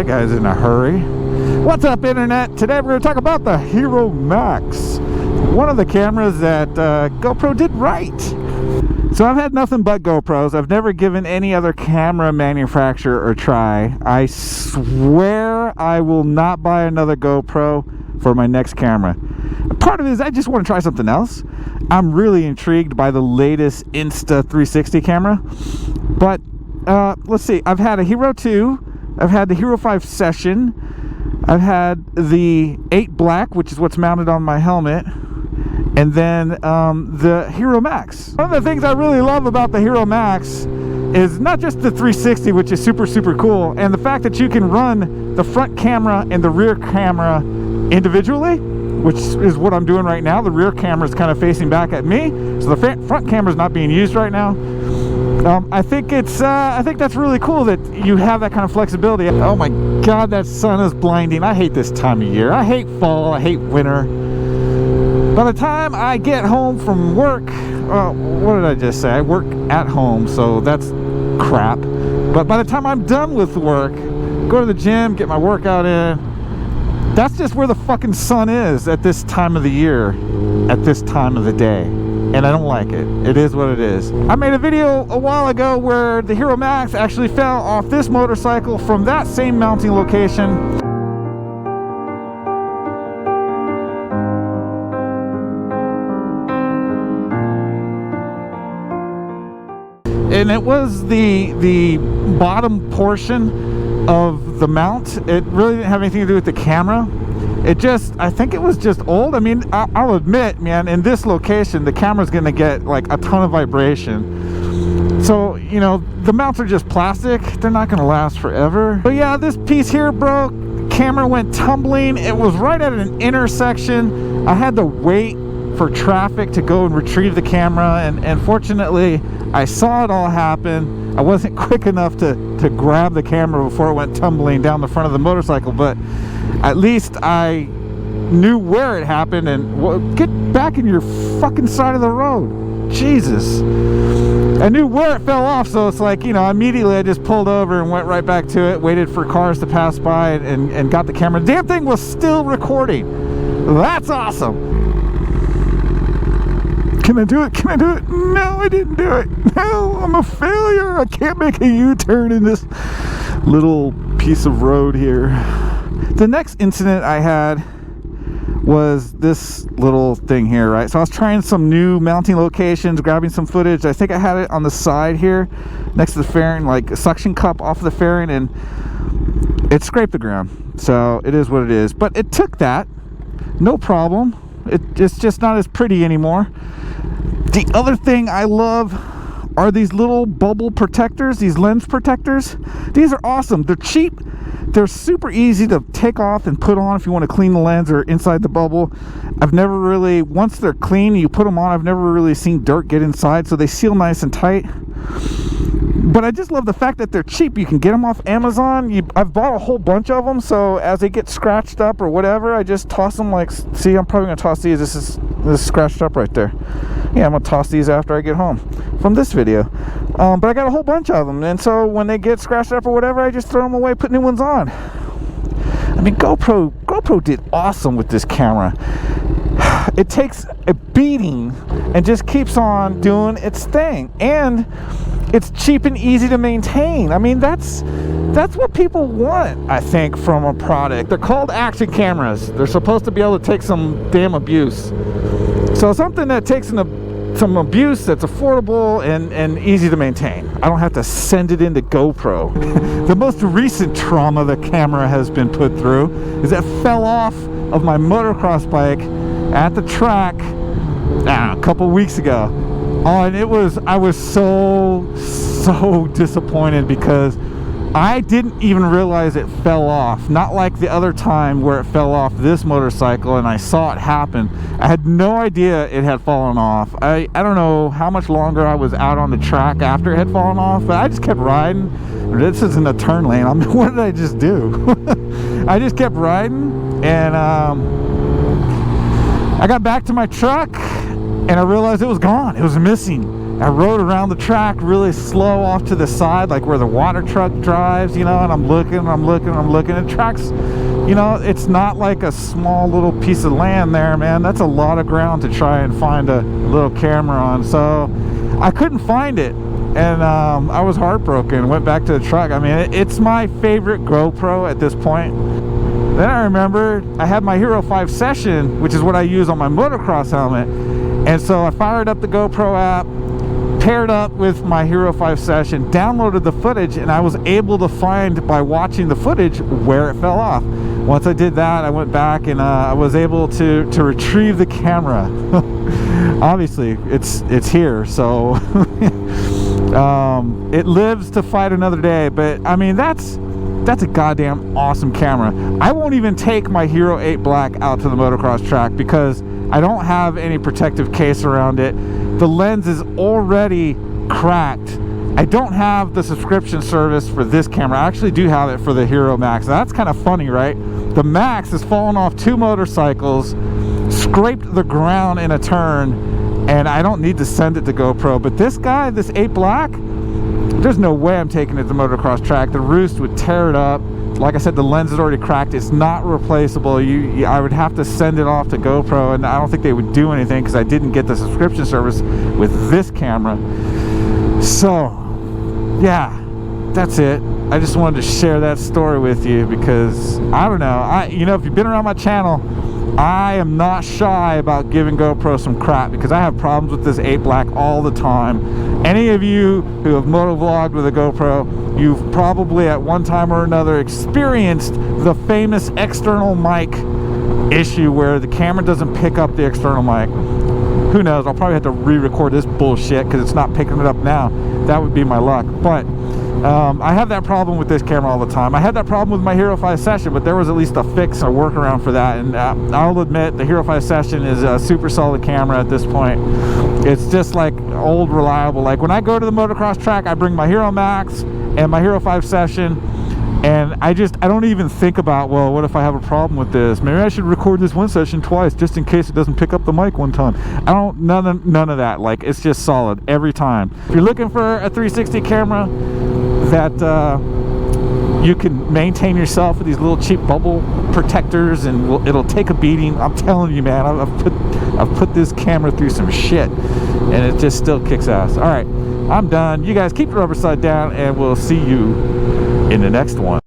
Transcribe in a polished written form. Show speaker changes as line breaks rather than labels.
guy's in a hurry. What's up, internet? Today we're going to talk about the Hero Max, one of the cameras that GoPro did right. So I've had nothing but GoPros. I've never given any other camera manufacturer a try. I swear I will not buy another GoPro for my next camera. Part of it is I just want to try something else. I'm really intrigued by the latest Insta360 camera. But let's see. I've had a Hero 2. I've had the Hero 5 Session. I've had the 8 Black, which is what's mounted on my helmet. And then the Hero Max. One of the things I really love about the Hero Max is not just the 360, which is super, super cool, and the fact that you can run the front camera and the rear camera individually, which is what I'm doing right now. The rear camera is kind of facing back at me, so the front camera is not being used right now. I think that's really cool that you have that kind of flexibility. Oh my God, that sun is blinding. I hate this time of year. I hate fall. I hate winter. By the time I get home from work, what did I just say? I work at home, so that's crap. But by the time I'm done with work, go to the gym, get my workout in, that's just where the fucking sun is at this time of the year, at this time of the day. And I don't like it. It is what it is. I made a video a while ago where the Hero Max actually fell off this motorcycle from that same mounting location. And it was the bottom portion of the mount. It really didn't have anything to do with the camera. I think it was just old. I mean, I'll admit, man, in this location, the camera's gonna get like a ton of vibration. So, you know, the mounts are just plastic. They're not gonna last forever. But yeah, this piece here broke. Camera went tumbling. It was right at an intersection. I had to wait for traffic to go and retrieve the camera, and fortunately I saw it all happen. I wasn't quick enough to grab the camera before it went tumbling down the front of the motorcycle, but at least I knew where it happened. And get back in your fucking side of the road, Jesus. I knew where it fell off, so it's like, you know, immediately I just pulled over and went right back to it, waited for cars to pass by, and got the camera. The damn thing was still recording. That's awesome. Can I do it? Can I do it? No, I didn't do it. No, I'm a failure. I can't make a U-turn in this little piece of road here. The next incident I had was this little thing here, right? So I was trying some new mounting locations, grabbing some footage. I think I had it on the side here next to the fairing, like a suction cup off of the fairing, and it scraped the ground. So it is what it is. But it took that. No problem. It's just not as pretty anymore. The other thing I love are these little bubble protectors, these lens protectors. These are awesome. They're cheap. They're super easy to take off and put on if you want to clean the lens or inside the bubble. I've never really, once they're clean, you put them on, I've never really seen dirt get inside, so they seal nice and tight. But I just love the fact that they're cheap. You can get them off Amazon. I've bought a whole bunch of them, so as they get scratched up or whatever, I just toss them. Like, see, I'm probably going to toss these. This is scratched up right there. Yeah, I'm going to toss these after I get home from this video. But I got a whole bunch of them, and so when they get scratched up or whatever, I just throw them away, put new ones on. I mean, GoPro did awesome with this camera. It takes a beating and just keeps on doing its thing, and it's cheap and easy to maintain. I mean, that's what people want, I think, from a product. They're called action cameras. They're supposed to be able to take some damn abuse. So something that takes some abuse that's affordable and easy to maintain. I don't have to send it into GoPro. The most recent trauma the camera has been put through is that it fell off of my motocross bike at the track a couple weeks ago. Oh, and I was so disappointed because I didn't even realize it fell off. Not like the other time where it fell off this motorcycle and I saw it happen. I had no idea it had fallen off. I don't know how much longer I was out on the track after it had fallen off, but I just kept riding. This isn't a turn lane. I mean, what did I just do? I just kept riding, and I got back to my truck and I realized it was gone. It was missing. I rode around the track really slow off to the side, like where the water truck drives, you know, and I'm looking. The track's, you know, it's not like a small little piece of land there, man. That's a lot of ground to try and find a little camera on. So I couldn't find it, and I was heartbroken. Went back to the truck. I mean, it's my favorite GoPro at this point. Then I remember I had my Hero 5 Session, which is what I use on my motocross helmet, and so I fired up the GoPro app, paired up with my Hero 5 Session, downloaded the footage, and I was able to find, by watching the footage, where it fell off. Once I did that, I went back and I was able to retrieve the camera. Obviously, it's here, so it lives to fight another day. But I mean, that's a goddamn awesome camera. I won't even take my Hero 8 Black out to the motocross track because I don't have any protective case around it. The lens is already cracked. I don't have the subscription service for this camera. I actually do have it for the Hero Max. That's kind of funny, right? The Max has fallen off 2 motorcycles, scraped the ground in a turn, and I don't need to send it to GoPro. But this guy, this 8 Black, there's no way I'm taking it to the motocross track. The roost would tear it up. Like I said, the lens is already cracked. It's not replaceable. I would have to send it off to GoPro, and I don't think they would do anything because I didn't get the subscription service with this camera. So, yeah, that's it. I just wanted to share that story with you because, I don't know, you know, if you've been around my channel, I am not shy about giving GoPro some crap because I have problems with this 8 Black all the time. Any of you who have motovlogged with a GoPro, you've probably at one time or another experienced the famous external mic issue where the camera doesn't pick up the external mic. Who knows, I'll probably have to re-record this bullshit because it's not picking it up now. That would be my luck. But I have that problem with this camera all the time. I had that problem with my Hero 5 Session, but there was at least a fix, a workaround for that. And I'll admit, the Hero 5 Session is a super solid camera at this point. It's just like old, reliable. Like when I go to the motocross track, I bring my Hero Max and my Hero 5 Session, and I don't even think about, well, what if I have a problem with this? Maybe I should record this one session twice just in case it doesn't pick up the mic one time. None of that. Like, it's just solid every time. If you're looking for a 360 camera that you can maintain yourself with these little cheap bubble protectors and it'll take a beating, I'm telling you, man, I've put this camera through some shit and it just still kicks ass. All right, I'm done. You guys keep the rubber side down and we'll see you in the next one.